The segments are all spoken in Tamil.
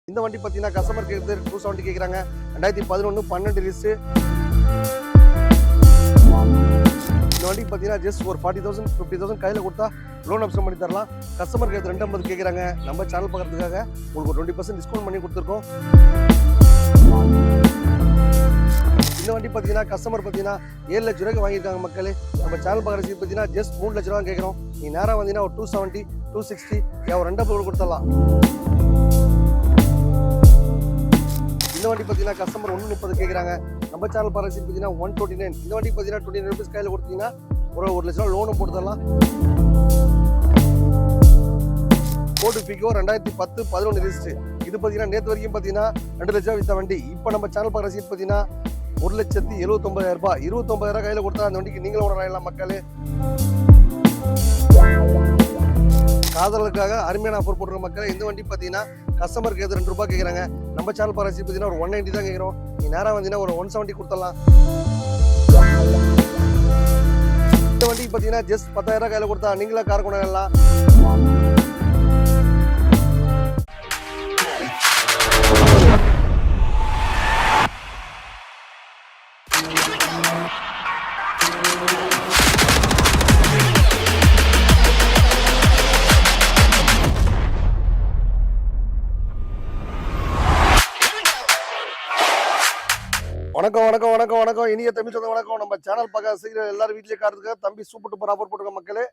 இந்த வண்டி பார்த்தீங்கன்னா கஸ்டமர் கேட்குறது 270 கேட்குறாங்க. 2011 12 ரிஜிஸ்ட்ரு. இந்த வண்டி பார்த்தீங்கன்னா ஜஸ்ட் ஒரு 40,000 50,000 கையில் கொடுத்தா லோன் ஆப்ஷன் பண்ணி தரலாம். கஸ்டமர் கேட்குறது 250 கேட்குறாங்க. நம்ம சேனல் பார்க்கறதுக்காக உங்களுக்கு ஒரு 20% டிஸ்கவுண்ட் பண்ணி கொடுத்துருக்கோம். இந்த வண்டி பார்த்தீங்கன்னா கஸ்டமர் பார்த்தீங்கன்னா 7 லட்ச ரூபாய்க்கு வாங்கியிருக்காங்க மக்களே. நம்ம சேனல் பார்க்குறது பார்த்தீங்கன்னா ஜஸ்ட் 3 லட்ச ரூபா கேட்குறோம். நீ நேராக வந்தீங்கன்னா ஒரு 270 260 ஒரு 2 கொடுத்துடலாம். இந்த வண்டி பார்த்தீங்கன்னா கஸ்டமர் 130 கேட்குறாங்க. நம்ம சேனல் பார்க்குறது பார்த்தீங்கன்னா 129. இந்த வண்டி பார்த்தீங்கன்னா 29 ருபீஸ் கையில் கொடுத்தீங்கன்னா ஒரு 1 லட்ச ரூபா லோனும் போட்டு தரலாம். கோடு பிகோ 2010 11 ரிஜிஸ்ட்ரு. இது பார்த்தீங்கன்னா நேற்று வரைக்கும் பார்த்தீங்கன்னா 2 லட்சம் வித்த வண்டி. இப்போ நம்ம சேனல் பார்க்குற சீட் பார்த்தீங்கன்னா 1,79,000 ரூபாய். 29,000 கையில் கொடுத்தா அந்த வண்டிக்கு நீங்களும் ஓடலாம் மக்களே. காதலுக்காக அருமையான ஆஃபர் போட்டுருக்க மக்களே. இந்த வண்டி பார்த்தீங்கன்னா கஸ்டமருக்கு எது 2 ரூபாய் கேட்குறாங்க. நம்ம சேனல் பார்க்குற சீட் பார்த்தீங்கன்னா ஒரு 190 தான் கேட்குறோம். நீ நேராக வந்தீங்கன்னா ஒரு 170 கொடுத்துடலாம். இந்த வண்டிக்கு பார்த்தீங்கன்னா ஜஸ்ட் 10,000 கையில் கொடுத்தா நீங்களா கார் கொண்டாடலாம். வணக்கம் வணக்கம் வணக்கம் வணக்கம் இனிய தமிழ் சொந்த வணக்கம். நம்ம சேனல் பார்க்க செய்கிற எல்லாரும் வீட்லேயே காரத்துக்காக தம்பி சூப்பர் டூப்பர் ஆஃபர் போட்டுருக்க மக்களே.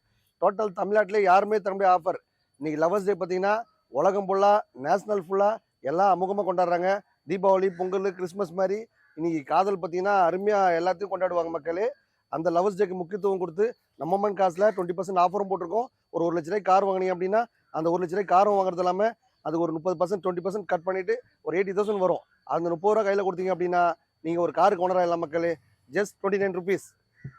டோட்டல் தமிழ்நாட்டிலே யாருமே தரமுடிய ஆஃபர். இன்னைக்கு லவர்ஸ் டே பார்த்தீங்கன்னா உலகம் ஃபுல்லாக நேஷனல் ஃபுல்லாக எல்லாம் அமுகமாக கொண்டாடுறாங்க. தீபாவளி பொங்கல் கிறிஸ்மஸ் மாதிரி இன்னைக்கு காதல் பார்த்தீங்கன்னா அருமையாக எல்லாத்தையும் கொண்டாடுவாங்க மக்களே. அந்த லவர்ஸ் டேக்கு முக்கியத்துவம் கொடுத்து நம்ம மண் காசில் 20% ஆஃபரும் போட்டிருக்கோம். ஒரு 1 லட்ச ரூபாய் கார் வாங்கினீங்க அப்படின்னா அந்த 1 லட்ச ரூபாய் காரும் வாங்குறது இல்லாமல் அதுக்கு ஒரு 30% 20% கட் பண்ணிவிட்டு ஒரு 80,000 வரும். அந்த 30 ரூபா கையில் கொடுத்தீங்க அப்படின்னா நீங்கள் ஒரு காருக்கு ஓனராக இல்லை மக்களே. ஜஸ்ட் 29 ருபீஸ்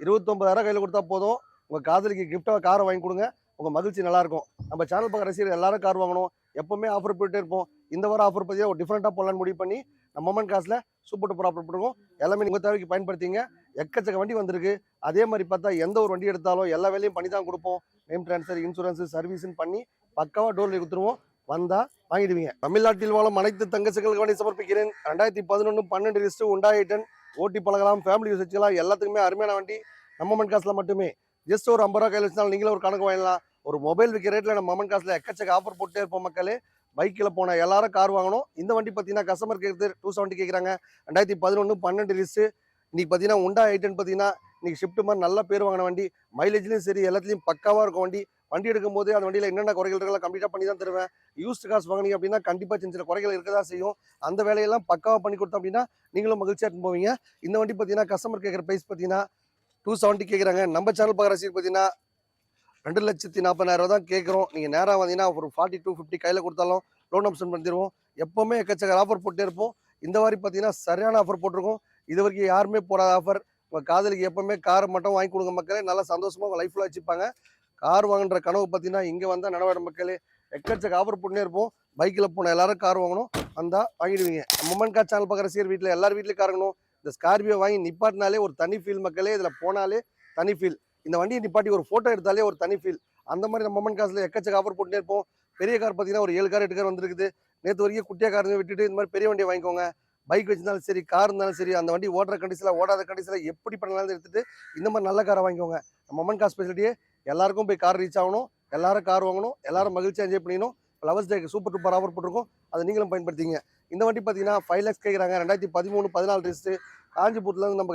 29,000 கையில் கொடுத்தா போதும். உங்கள் காதலிக்கு கிஃப்டாக காரை வாங்கி கொடுங்க. உங்கள் மகிழ்ச்சி நல்லாயிருக்கும். நம்ம சேனல் பார்க்குற ரசிகர் எல்லாரும் கார் வாங்கணும். எப்போவுமே ஆஃபர் போயிட்டே இருப்போம். இந்த வாரம் ஆஃபர் பார்த்தீங்கன்னா ஒரு டிஃப்ரெண்ட்டாக போடலான்னு முடிவு பண்ணி நம்ம மொமெண்ட் காசில் சூப்பர் டூப்பர் ஆஃபர் போட்டுருக்கோம். எல்லாமே உங்கள் தேவைக்கு பயன்படுத்திங்க. எக்கச்சக்க வண்டி வந்திருக்கு. அதே மாதிரி பார்த்தா எந்த ஒரு வண்டி எடுத்தாலும் எல்லா வேலையும் பண்ணி தான் கொடுப்போம். நேம் ட்ரான்ஸ்ஃபர் இன்சூரன்ஸு சர்வீஸ்ன்னு பண்ணி பக்காவாக டோரில் கொடுத்துருவோம். வந்தால் வாங்கிடுவீங்க. தமிழ்நாட்டில் வாழும் அனைத்து தங்கச்சிகளுக்கு வண்டி சமர்ப்பிக்கிறேன். 2011 12 ரிஜிஸ்ட்ரு Hyundai i10 ஓட்டி பழகலாம், ஃபேமிலி யூஸ் வச்சுக்கலாம். எல்லாத்துக்குமே அருமையான வண்டி நம்ம மண் காசில் மட்டுமே. ஜஸ்ட் ஒரு 50 ரூபா கையில் வச்சுனாலும் நீங்களும் ஒரு கணக்கு வாங்கலாம். ஒரு மொபைல் விற்கிற ரேட்டில் நம்ம மண் காசில் எக்கச்சக்க ஆஃபர் போட்டே இருப்போம் மக்களே. பைக்கில் போன எல்லாரும் கார் வாங்கணும். இந்த வண்டி பார்த்தீங்கன்னா கஸ்டமர் கேட்குறது 270 கேட்குறாங்க. 2011 12 ரிஜிஸ்ட்ரு. இன்னைக்கு பார்த்தீங்கன்னா Hyundai i10 பார்த்தீங்கன்னா இன்னைக்கு ஷிஃப்ட் மாதிரி நல்ல பேர் வாங்கின வண்டி. மைலேஜ்லையும் சரி எல்லாத்துலேயும் பக்காவாக இருக்கும் வண்டி. வண்டி எடுக்கும் போது அந்த வண்டியில் என்னென்ன குறைகள் இருக்கலாம் கம்ப்ளீட்டாக பண்ணி தான் தருவேன். யூஸ்ட் காசு வாங்கினீங்க அப்படின்னா கண்டிப்பாக சின்ன குறைகள் இருக்க தான் செய்யும். அந்த வேலையெல்லாம் பக்காவாக பண்ணி கொடுத்தோம் அப்படின்னா நீங்களும் மகிழ்ச்சியாக எடுத்து போவீங்க. இந்த வண்டி பார்த்தீங்கன்னா கஸ்டமர் கேட்குற ப்ரைஸ் பார்த்தீங்கன்னா 270 கேட்குறாங்க. நம்ம சேனல் பார்க்குற சீட் பார்த்தீங்கன்னா 2,40,000 தான் கேட்குறோம். நீங்கள் நேராக வந்தீங்கன்னா ஒரு 40 to 50 கையில் கொடுத்தாலும் லோன் ஆப்ஷன் பண்ணிடுவோம். எப்போவுமே எக்கச்சக்க ஆஃபர் போட்டே இருப்போம். இந்த மாதிரி பார்த்தீங்கன்னா சரியான ஆஃபர் போட்டிருக்கோம். இது வரைக்கும் யாருமே போடாத ஆஃபர். உங்கள் காதலிக்கு எப்போவுமே கார் மட்டும் வாங்கி கொடுங்க மக்களே. நல்லா சந்தோஷமாக உங்கள் லைஃப்பில் வச்சுப்பாங்க. கார் வாங்குற கனவு பார்த்தீங்கன்னா இங்கே வந்தால் நடவாட மக்களே. எக்கச்சக்க ஆஃபர் போட்டுனே இருப்போம். பைக்கில் போன எல்லாரும் கார் வாங்கணும். வந்தால் வாங்கிடுவீங்க. மொமெண்ட் கார் சேனல் பார்க்குற சீர் வீட்டில் எல்லாரும் வீட்லேயும் காரணும். இந்த ஸ்கார்பியோ வாங்கி நிப்பாட்டினாலே ஒரு தனி ஃபீல் மக்களே. இதில் போனாலே தனி ஃபீல். இந்த வண்டியை நிப்பாட்டி ஒரு ஃபோட்டோ எடுத்தாலே ஒரு தனி ஃபீல். அந்த மாதிரி நம்ம மொமெண்ட் காசில் எக்கச்சக்க ஆஃபர் போட்டுனே இருப்போம். பெரிய கார் பார்த்தீங்கன்னா ஒரு 7 கார் 8 கார் வந்துருக்குது. நேற்று வரைக்கும் குட்டியாக கார் விட்டுட்டு இந்த மாதிரி பெரிய வண்டியை வாங்கிக்கோங்க. பைக் வச்சிருந்தாலும் சரி கார் இருந்தாலும் சரி அந்த வண்டி ஓடுற கண்டிஷனில் ஓடாத கண்டிஷனில் எப்படி பண்ணாலும் எடுத்துகிட்டு இந்த மாதிரி நல்ல காரை வாங்கிக்கோங்க. நம்ம மொமெண்ட் கார் ஸ்பெஷலிட்டியே எல்லாருக்கும் போய் கார் ரீச் ஆகணும். எல்லாரும் கார் வாங்கணும். எல்லாரும் மகிழ்ச்சியாக என்ஜாய் பண்ணிக்கணும். லவர்ஸ் டேக்கு சூப்பர் டூப்பர் ஆஃபர் போட்டிருக்கோம். அதை நீங்களும் பயன்படுத்திங்க. இந்த வண்டி பார்த்தீங்கன்னா 5 lakhs கேட்குறாங்க. 2013 14 ரிஜிஸ்ட்ரு. காஞ்சிபுரத்துலேருந்து நம்ம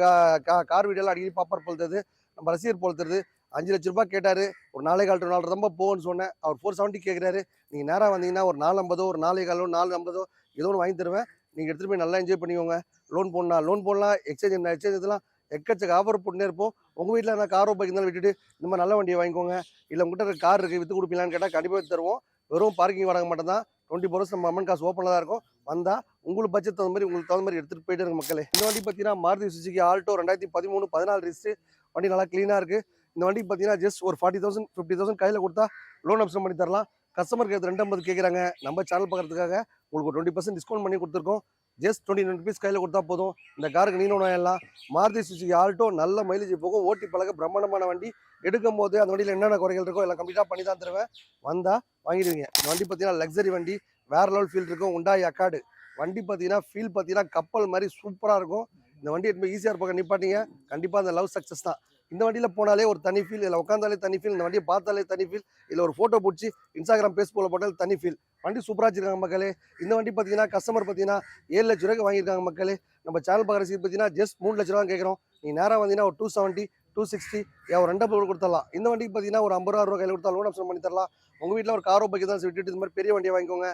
கார் வீடியோலாம் அடிக்கடி பாப்பர் பொழுது நம்ம ரசிகர் பொழுது 5 லட்ச ரூபாய் கேட்டார். ஒரு 4.25 4 ரொம்ப போகும்னு சொன்னேன். அவர் 470 கேட்குறாரு. நீங்கள் நேராக வந்தீங்கன்னா ஒரு 450 ஒரு 4.25 450 ஏதோ ஒன்று வாங்கி தருவேன். நீங்கள் எடுத்துகிட்டு போய் நல்லா என்ஜாய் பண்ணிக்கோங்க. லோன் போடலாம் எக்ஸ்சேஞ்ச் இதெல்லாம் எக்கச்சக்க ஆஃபர் போட்டுனே இருப்போம். உங்கள் வீட்டில் என்ன காரோ பைக் இருந்தாலும் விட்டுட்டு இந்த மாதிரி நல்ல வண்டியை வாங்கிக்கோங்க. இல்லை உங்கள்கிட்ட கார் இருக்குது விற்று கொடுப்பீங்களான்னு கேட்டால் கண்டிப்பாக தருவோம். வெறும் பார்க்கிங் வாடகை மட்டும் தான். 20% நம்ம அமௌண்ட் காசு ஓப்பனில் தான் இருக்கும். வந்தால் உங்களுக்கு பட்ஜெட் தகுந்த மாதிரி உங்களுக்கு தகுந்த மாதிரி எடுத்துகிட்டு போயிட்டு இருக்க மக்களே. இந்த வண்டி பார்த்தீங்கன்னா மாருதி சுசுகி ஆல்டோ 2013 14 ரிஜிஸ்ட்ரு. வண்டி நல்லா க்ளீனாக இருக்குது. இந்த வண்டிக்கு பார்த்தீங்கன்னா ஜஸ்ட் ஒரு 40,000 50,000 கையில் கொடுத்தா லோன் ஆப்ஷன் பண்ணி தரலாம். கஸ்டமர் கேட்குறது 250 கேட்குறாங்க. நம்ம சேனல் பார்க்குறதுக்காக உங்களுக்கு ஒரு 20% டிஸ்கவுண்ட் பண்ணி கொடுத்துருக்கோம். ஜஸ்ட் 29 ருபீஸ் கையில் கொடுத்தா போதும். இந்த காருக்கு நீனும் எல்லாம் மாருதி சுசுகி ஆல்டோ நல்ல மைலேஜ் போகும். ஓட்டி பழக பிரம்மாண்டமான வண்டி. எடுக்கும் போது அந்த வண்டியில் என்னென்ன குறைகள் இருக்கோ எல்லாம் கம்ப்ளீட்டாக பண்ணி தான் தருவேன். வந்தால் வாங்கிடுவீங்க. இந்த வண்டி பார்த்தீங்கன்னா லக்ஸரி வண்டி. வேற லெவல் ஃபீல் இருக்கும். உண்டாய் அக்காடு வண்டி பார்த்தீங்கன்னா ஃபீல் பார்த்தீங்கன்னா கப்பல் மாதிரி சூப்பராக இருக்கும். இந்த வண்டி எடுத்து ஈஸியாக இருப்பாங்க நிப்பாட்டிங்க, கண்டிப்பாக அந்த லவ் சக்ஸஸ் தான். இந்த வண்டியில் போனாலே ஒரு தனி ஃபீல், இதில் உட்காந்தாலே தனி ஃபீல், இந்த வண்டியை பார்த்தாலே தனி ஃபீல், இதில் ஒரு ஃபோட்டோ பிடிச்சி இன்ஸ்டாகிராம் ஃபேஸ்புக்கில் போட்டாலே தனி ஃபீல். வண்டி சூப்பராக வச்சிருக்காங்க மக்களே. இந்த வண்டி பார்த்தீங்கன்னா கஸ்டமர் பார்த்தீங்கன்னா 7 லட்ச ரூபாய்க்கு வாங்கியிருக்காங்க மக்களே. நம்ம சேனல் பார்க்குற சீட் பார்த்தீங்கன்னா ஜஸ்ட் 3 லட்ச ரூபா கேட்குறோம். நீ நேராக வந்தீங்கன்னா ஒரு 270 260 ஒரு 2 கொடுத்துடலாம். இந்த வண்டிக்கு பார்த்தீங்கன்னா ஒரு 50 ரூபா கையில் கொடுத்தா லோன் ஆப்ஷன் பண்ணி தரலாம். உங்கள் வீட்டில் ஒரு காரோ பைக்கு தான் விட்டுட்டு இந்த மாதிரி பெரிய வண்டியை வாங்கிக்கோங்க.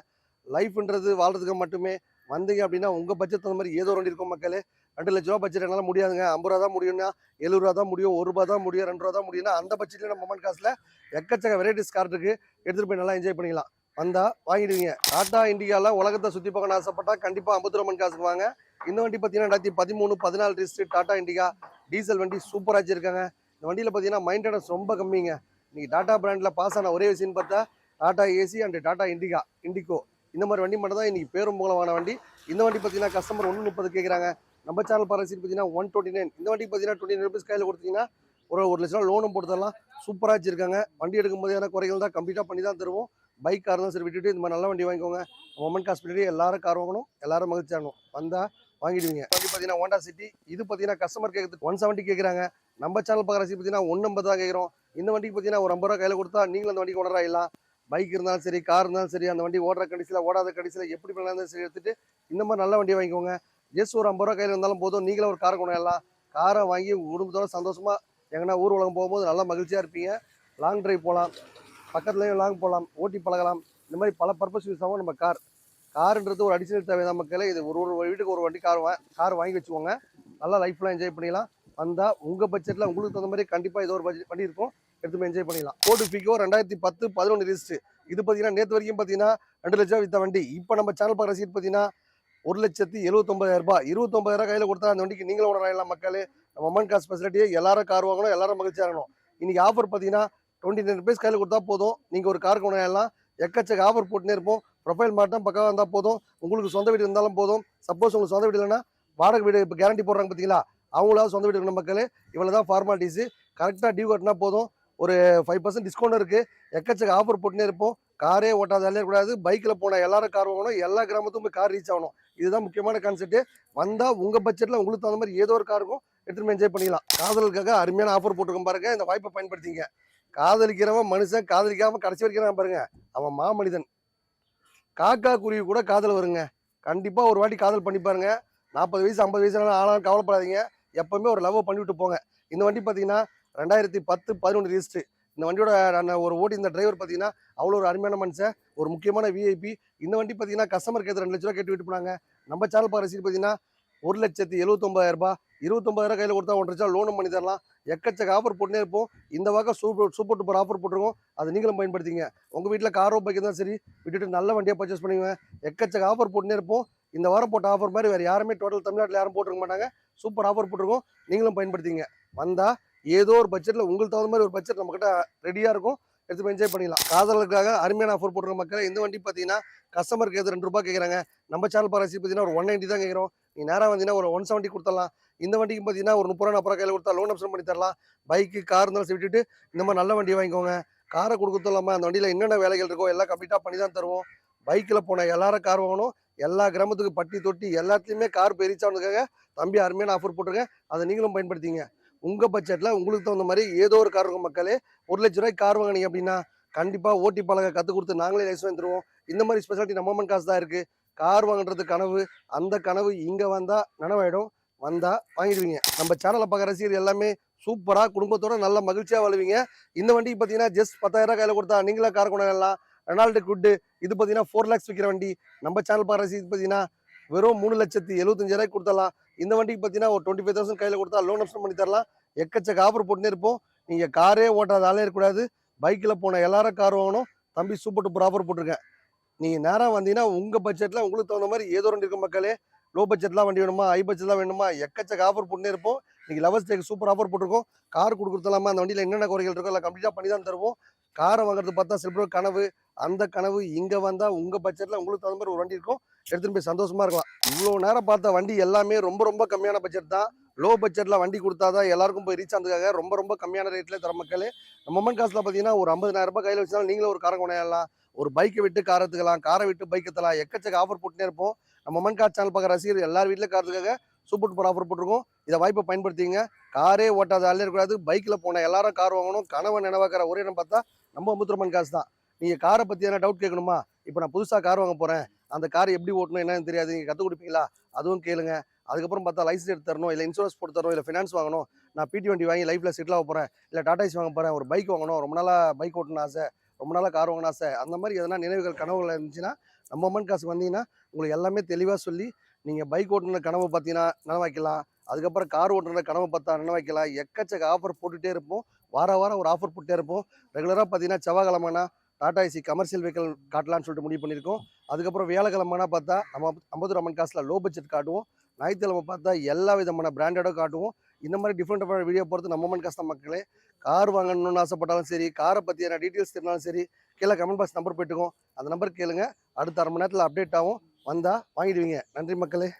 லைஃப்ன்றது வாழ்றதுக்கு மட்டுமே. வந்தீங்க அப்படின்னா உங்கள் பட்ஜெட் அந்த மாதிரி ஏதோ வண்டி இருக்கும் மக்களே. 2 லட்ச ரூபா பட்ஜெட் என்னால் முடியாதுங்க, 50 ரூபா தான் முடியும்னா, 70 ரூபா தான் முடியும், 1 ரூபா தான் முடியும், 2 ரூபா தான் முடியும்னா அந்த பட்ஜெட்டில் நம்ம மொமெண்ட் காசில் எக்கச்சக்க வெரைட்டிஸ் கார் இருக்குது. எடுத்துகிட்டு போய் நல்லா என்ஜாய் பண்ணிக்கலாம். வந்தால் வாங்கிடுவீங்க. டாடா இண்டிகாவில் உலகத்தை சுற்றி பார்க்கணும்னு ஆசைப்பட்டா கண்டிப்பாக 50 ரூபா காசுக்கு வாங்க. இந்த வண்டி பார்த்தீங்கன்னா 2013 14 ரிஜிஸ்ட்ரேட் டாடா இண்டிகா டீசல் வண்டி சூப்பராக வச்சிருக்காங்க. இந்த வண்டியில் பார்த்தீங்கன்னா மைண்டனன்ஸ் ரொம்ப கம்மிங்க. நீங்கள் டாடா பிராண்டில் பாஸ் ஆன ஒரே விஷயம்னு பார்த்தா Tata AC and Tata indigo இந்த மாதிரி வண்டி மட்டும் தான் இன்றைக்கி பேரும் மூலமான வண்டி. இந்த வண்டி பார்த்தீங்கன்னா கஸ்டமர் 130 கேட்குறாங்க. நம்ம சேனல் பாருங்க சீட் பார்த்தீங்கன்னா 129. இந்த வண்டி பார்த்தீங்கன்னா 29 ருபீஸ் கையில் கொடுத்தீங்கன்னா ஒரு 1 லட்ச ரூபா லோனும் போட்டு தரலாம். சூப்பராக வச்சிருக்காங்க. வண்டி எடுக்கும்போது ஏன்னா குறைகள் தான் கம்ப்ளீட்டாக பண்ணி தான் தருவோம். பைக் கார் தான் சரி விட்டுட்டு இந்த மாதிரி நல்ல வண்டி வாங்கிக்கோங்க. மொமெண்ட் காசு பின்னாடி எல்லாரும் கார் வாங்கணும், எல்லாரும் மகிழ்ச்சி ஆகணும். வந்தால் வாங்கிடுவீங்க. வண்டி பார்த்தீங்கன்னா ஹோண்டா சிட்டி. இது பார்த்தீங்கன்னா கஸ்டமர் கேட்குறது 170 கேட்குறாங்க. நம்ம சேனல் பார்க்குற சீட் பார்த்தீங்கன்னா 180 தான் கேட்குறோம். இந்த வண்டிக்கு பார்த்தீங்கன்னா ஒரு 50 ரூபா கையில் கொடுத்தா நீங்களும் அந்த வண்டிக்கு ஓனராக ஆகிடலாம். பைக் இருந்தாலும் சரி, கார் இருந்தாலும் சரி, அந்த வண்டி ஓடுற கடைசியில் ஓடாத கடைசியில் எப்படி பண்ணாலும் சரி எடுத்துகிட்டு இந்த மாதிரி நல்ல வண்டியை வாங்கிக்கோங்க. ஜஸ்ட் ஒரு 50 ரூபா கையில் இருந்தாலும் போதும், நீங்களும் ஒரு காரை கொண்டாடலாம். காரை வாங்கி உங்கள் குடும்பத்தோட சந்தோஷமாக எங்கன்னா ஊர் உலகம் போகும்போது நல்லா மகிழ்ச்சியாக இருப்பீங்க. லாங் ட்ரைவ் போகலாம், பக்கத்துலேயும் லாங் போகலாம், ஓட்டி பழகலாம். இந்த மாதிரி பல பர்பஸ் யூஸ் ஆகும் நம்ம காருன்றது ஒரு அடிஷனல் தேவை தான் மக்களே. இது ஒரு வீட்டுக்கு ஒரு வண்டி கார் வாங்கி வச்சுக்கோங்க. நல்லா லைஃப்லாம் என்ஜாய் பண்ணிக்கலாம். வந்தால் உங்கள் பட்ஜெட்டில் உங்களுக்கு தகுந்த மாதிரி கண்டிப்பாக இது ஒரு பட்ஜெட் வண்டி இருக்கும், எடுத்து என்ஜாய் பண்ணிக்கலாம். Board Figo 2010 11 register. இது பார்த்தீங்கன்னா நேற்று வரைக்கும் பார்த்தீங்கன்னா 2 லட்சம் வித்த வண்டி. இப்போ நம்ம சேனல் பார்க்குற சீட் பார்த்தீங்கன்னா 1,79,000 ரூபாய். 29,000 கையில் கொடுத்தா அந்த வண்டிக்கு நீங்களும் ஓனர் ஆகலாம் மக்களே. நம்ம மொமெண்ட் காசு ஃபெசிலிட்டியை எல்லாரும் கார் வாங்கணும், எல்லாரும் மகிழ்ச்சியாக இருக்கணும். இன்னைக்கு ஆஃபர் பார்த்தீங்கன்னா 29 ருபீஸ் கையில் கொடுத்தா போதும், நீங்கள் ஒரு காருக்கு ஓனர் ஆகலாம். எக்கச்சக்க ஆஃபர் போட்டுனே இருப்போம். ப்ரொஃபைல் மாட்டம் பக்கவாக இருந்தால் போதும், உங்களுக்கு சொந்த வீடு இருந்தாலும் போதும். சப்போஸ் உங்களுக்கு சொந்த வீடு இல்லைன்னா வாடகை வீடு இப்போ கேரண்டி போடுறாங்க பார்த்தீங்களா, அவங்களாவது சொந்த வீடு இருக்கணும் மக்களே. இவ்வளோ தான் ஃபார்மாலிட்டிஸு. கரெக்டாக டியூ கட்டினா போதும். ஒரு 5% டிஸ்கவுண்ட் இருக்குது. எக்கச்சக்க ஆஃபர் போட்டுனே இருப்போம். காரே ஓட்டாதாலே கூடாது. பைக்கில் போனால் எல்லாரும் கார் வாங்கணும், எல்லா கிராமத்துக்கும் போய் கார் ரீச் ஆகணும். இதுதான் முக்கியமான கான்செப்ட். வந்தால் உங்கள் பட்ஜெட்டில் உங்களுக்கு தகுந்த மாதிரி ஏதோ ஒரு கார் இருக்கும், எடுத்துகிட்டு என்ஜாய் பண்ணிக்கலாம். காதலுக்காக அருமையான ஆஃபர் போட்டுருக்கோம் பாருங்க. இந்த வாய்ப்பை பயன்படுத்திங்க. காதலிக்கிறவன் மனுஷன், காதலிக்காமல் கடைசி வரைக்கும் பாருங்க அவன் மாமனிதன். காக்கா குருவி கூட காதல் வருங்க. கண்டிப்பாக ஒரு வாட்டி காதல் பண்ணி பாருங்க. 40 வயசு 50 வயசு ஆனாலும் கவலைப்படாதீங்க. எப்பவுமே ஒரு லவ் பண்ணிவிட்டு போங்க. இந்த வண்டி பார்த்தீங்கன்னா 2010 11 ரிஜிஸ்ட்ரு. இந்த வண்டியோட ஒரு ஓட்டி இந்த டிரைவர் பார்த்தீங்கன்னா அவ்வளோ ஒரு அருமையான மனுஷன், ஒரு முக்கியமான விஐபி. இந்த வண்டி பார்த்தீங்கன்னா கஸ்டமர் கேட்டு 2 லட்ச ரூபா கேட்டு விட்டு போனாங்க. நம்ம சேனல் பார்க்குற சீட் பார்த்தீங்கன்னா 1,79,000 ரூபாய். 29,000 கையில் கொடுத்தா 1 லட்சம் லோனும் பண்ணி தரலாம். எக்கச்சக்க ஆஃபர் போட்டுனே இருப்போம். இந்த வாக்கம் சூப்பர் டூப்பர் ஆஃபர் போட்டிருக்கோம். அதை நீங்களும் பயன்படுத்திங்க. உங்கள் வீட்டில் காரோ பைக்கு தான் சரி விட்டுட்டு நல்ல வண்டியாக பர்ச்சேஸ் பண்ணுவீங்க. எக்கச்சக்க ஆஃபர் போட்டுனே இருப்போம். இந்த வாரம் போட்ட ஆஃபர் மாதிரி வேறு யாருமே டோட்டல் தமிழ்நாட்டில் யாரும் போட்டிருக்க மாட்டாங்க. சூப்பர் ஆஃபர் போட்டிருக்கோம், நீங்களும் பயன்படுத்திங்க. வந்தால் ஏதோ ஒரு பட்ஜெட்டில் உங்களுக்கு தகுந்த மாதிரி ஒரு பட்ஜெட் நம்மக்கிட்ட ரெடியாக இருக்கும், எடுத்து என்ஜாய் பண்ணிக்கலாம். காதலுக்காக அருமையான ஆஃபர் போட்டிருக்க மக்கள். இந்த வண்டி பார்த்தீங்கன்னா கஸ்டமருக்கு எது 2 ரூபா கேட்குறாங்க. நம்ம சேனல் பாரசி பார்த்தீங்கன்னா ஒரு 190 தான் கேட்குறோம். நீ நேராக வந்தீங்கன்னா ஒரு 170 கொடுத்துடலாம். இந்த வண்டிக்கு பார்த்தீங்கன்னா ஒரு 30 ரூபா 40 ரூபா கையில் கொடுத்தா லோன் ஆப்ஷன் பண்ணி தரலாம். பைக்கு கார் இருந்தாலும் விட்டுட்டு இந்த மாதிரி நல்ல வண்டி வாங்கிக்கோங்க. காரை கொடுத்துடலாமா, அந்த வண்டியில் என்னென்ன வேலைகள் இருக்கோ எல்லாம் கம்ப்ளீட்டாக பண்ணி தான் தருவோம். பைக்கில் போனால் எல்லாரும் கார் வாங்கணும், எல்லா கிராமத்துக்கு பட்டி தொட்டி எல்லாத்துலேயுமே கார் போய் ரீச் ஆனதுக்காக தம்பி அருமையான ஆஃபர் போட்டிருக்கேன். அதை நீங்களும் பயன்படுத்திங்க. உங்கள் பட்ஜெட்டில் உங்களுக்கு தகுந்த மாதிரி ஏதோ ஒரு கார் இருக்கும் மக்களே. 1 லட்ச ரூபாய்க்கு கார் வாங்கினீங்க அப்படின்னா கண்டிப்பாக ஓட்டி பழக கற்றுக் கொடுத்து நாங்களே லைசன்ஸ் தருவோம். இந்த மாதிரி ஸ்பெஷாலிட்டி நம்ம மொமெண்ட் காசு தான் இருக்குது. கார் வாங்குறது கனவு, அந்த கனவு இங்கே வந்தால் நனவாயிடும். வந்தால் வாங்கிடுவீங்க. நம்ம சேனலை பார்க்குற ரசிகர் எல்லாமே சூப்பராக குடும்பத்தோட நல்ல மகிழ்ச்சியாக வாழ்வீங்க. இந்த வண்டிக்கு பார்த்தீங்கன்னா ஜஸ்ட் 10,000 கையில் கொடுத்தா நீங்களே கார் கொண்டாடலாம். ரெனால்டு குட்டு இது பார்த்தீங்கன்னா 4 lakhs விற்கிற வண்டி. நம்ம சேனல் பார்க்குற ரசிகர் பார்த்தீங்கன்னா வெறும் 3,75,000 கொடுத்தலாம். இந்த வண்டிக்கு பார்த்தீங்கன்னா ஒரு 25,000 கையில் கொடுத்தா லோன் ஆப்ஷன் பண்ணி தரலாம். எக்கச்சக்க ஆஃபர் போட்டுனே இருப்போம். நீங்கள் காரே ஓட்டாத ஆளே இருக்கக்கூடாது. பைக்கில் போன எல்லாரும் கார் வாங்கணும். தம்பி சூப்பர் டூப்பர் ஆஃபர் போட்டிருக்கேன். நீங்கள் நேராக வந்தீங்கன்னா உங்கள் பட்ஜெட்டில் உங்களுக்கு தகுந்த மாதிரி ஏதோ ரெண்டு இருக்கும் மக்களே. லோ பட்ஜெட்லாம் வண்டி வேணுமா, ஹை பட்ஜெட்லாம் வேணுமா, எக்கச்சக்க ஆஃபர் போட்டுனே இருப்போம். நீங்கள் லவர்ஸ் டேக்கு சூப்பர் ஆஃபர் போட்டிருக்கோம். கார் கொடுக்குறதுலாமா அந்த வண்டியில் என்னென்ன குறைகள் இருக்கோ எல்லாம் கம்ப்ளீட்டாக பண்ணி தான் தருவோம். காரை வாங்குறது பார்த்தா சில பேர் கனவு, அந்த கனவு இங்கே வந்தால் உங்கள் பட்ஜெட்டில் உங்களுக்கு தகுந்த மாதிரி ஒரு வண்டி இருக்கும், எடுத்துகிட்டு போய் சந்தோஷமாக இருக்கலாம். இவ்வளோ நேரம் பார்த்த வண்டி எல்லாமே ரொம்ப கம்மியான பட்ஜெட் தான். லோ பட்ஜெட்டில் வண்டி கொடுத்தா தான் எல்லாருக்கும் போய் ரீச் ஆனதுக்காக ரொம்ப கம்மியான ரேட்லேயே தர மக்களே. நம்ம மொமெண்ட் காசில் பார்த்தீங்கன்னா ஒரு 50,000 ரூபாய் கையில் வச்சாலும் நீங்களும் ஒரு காரை கொண்டாடலாம். ஒரு பைக்கை விட்டு கார் எடுத்துக்கலாம், காரை விட்டு பைக் எடுத்துக்கலாம், எக்கச்சக்க ஆஃபர் போட்டுனே இருப்போம். நம்ம மொமெண்ட் கார் சேனல் பார்க்குற ரசிகர் எல்லார் வீட்லயும் காருக்காக சூப்பர் டூப்பர் ஆஃபர் போட்டிருக்கோம். இதை வாய்ப்பை பயன்படுத்திங்க. காரே ஓட்டாத ஆளே இருக்கக்கூடாது, பைக்கில் போன எல்லாரும் கார் வாங்கணும், கனவை நினைவாக்கிற ஒரே இடம் பார்த்தா நம்ம முத்துரமன் காசு தான். நீங்கள் காரை பற்றி எதனா டவுட் கேட்கணுமா? இப்போ நான் புதுசாக கார் வாங்க போகிறேன், அந்த கார் எப்படி ஓட்டணும் என்னன்னு தெரியாது, நீங்கள் கற்றுக் கொடுப்பீங்களா? அதுவும் கேளுங்க. அதுக்கப்புறம் பார்த்தா லைசன்ஸ் எடுத்து தரணும், இல்லை இன்சூரன்ஸ் போட்டு தரணும், இல்லை ஃபினான்ஸ் வாங்கணும், நான் பிடி வண்டி வாங்கி லைஃப்பில் செட்டில் ஆக போகிறேன், இல்லை டாடா ஏசி வாங்க போகிறேன், ஒரு பைக் வாங்கணும், ரொம்ப நாளாக பைக் ஓட்டணும் ஆசை, ரொம்ப நாளாக கார் வாங்கணும் ஆசை, அந்த மாதிரி எதனா நினைவுகள் கனவுகள் இருந்துச்சுன்னா நம்ம மொமெண்ட் காசுக்கு வந்தீங்கன்னா உங்களுக்கு எல்லாமே தெளிவாக சொல்லி நீங்கள் பைக் ஓட்டுன கனவு பார்த்தீங்கன்னா நனவாக்கலாம். அதுக்கப்புறம் கார் ஓட்டுற கனவு பார்த்தா நனவாக்கலாம். எக்கச்சக்க ஆஃபர் போட்டுகிட்டே இருப்போம். வாரம் ஒரு ஆஃபர் போட்டுட்டே இருப்போம். ரெகுலராக பார்த்தீங்கன்னா செவ்வாய்க்கிழமைனா டாடா ஏசி கமர்ஷியல் வெஹிக்கிள் காட்டலான்னு சொல்லிட்டு முடிவு பண்ணியிருக்கோம். அதுக்கப்புறம் வியாழக்கிழமைனா பார்த்தா நம்ம அம்பத்தூர் அம்மன் காசில் லோ பட்ஜெட் காட்டுவோம். ஞாயிற்றுக்கிழமை பார்த்தா எல்லா விதமான பிராண்டடும் காட்டுவோம். இந்த மாதிரி டிஃப்ரெண்ட் வீடியோ போகிறது நம்ம அம்மன் காசு தான் மக்களே. கார் வாங்கணும்னு ஆசைப்பட்டாலும் சரி, காரை பற்றியான டீட்டெயில்ஸ் தெரிஞ்சாலும் சரி, கீழே கமெண்ட் பாக்ஸ் நம்பர் போயிட்டுருக்கோம். அந்த நம்பர் கேளுங்க. அடுத்த 1/2 மணி நேரத்தில் அப்டேட் ஆகும். வந்தால் வாங்கிடுவீங்க. நன்றி மக்களே.